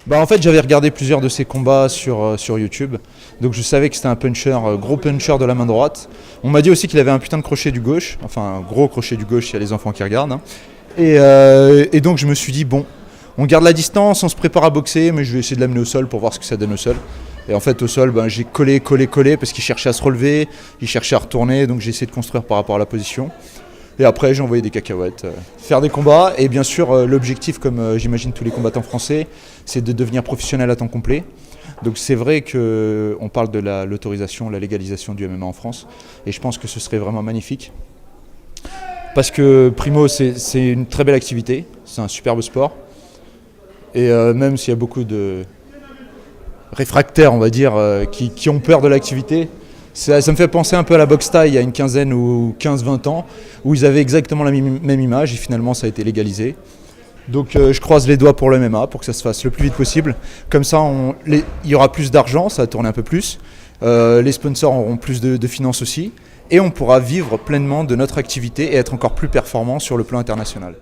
Bah en fait j'avais regardé plusieurs de ses combats sur YouTube, donc je savais que c'était un puncher, gros puncher de la main droite. On m'a dit aussi qu'il avait un putain de crochet du gauche, enfin un gros crochet du gauche, il y a les enfants qui regardent. Hein. Et donc je me suis dit bon, on garde la distance, on se prépare à boxer, mais je vais essayer de l'amener au sol pour voir ce que ça donne au sol. Et en fait au sol j'ai collé parce qu'il cherchait à se relever, il cherchait à retourner, donc j'ai essayé de construire par rapport à la position. Et après, j'ai envoyé des cacahuètes, faire des combats. Et bien sûr, l'objectif, comme j'imagine tous les combattants français, c'est de devenir professionnel à temps complet. Donc c'est vrai qu'on parle de l'autorisation, la légalisation du MMA en France. Et je pense que ce serait vraiment magnifique. Parce que Primo, c'est une très belle activité. C'est un superbe sport. Et même s'il y a beaucoup de réfractaires, on va dire, qui ont peur de l'activité, ça me fait penser un peu à la boxe thaï il y a une quinzaine ou 15-20 ans, où ils avaient exactement la même image et finalement ça a été légalisé. Donc je croise les doigts pour le MMA, pour que ça se fasse le plus vite possible. Comme ça, il y aura plus d'argent, ça va tourner un peu plus. Les sponsors auront plus de finances aussi. Et on pourra vivre pleinement de notre activité et être encore plus performant sur le plan international.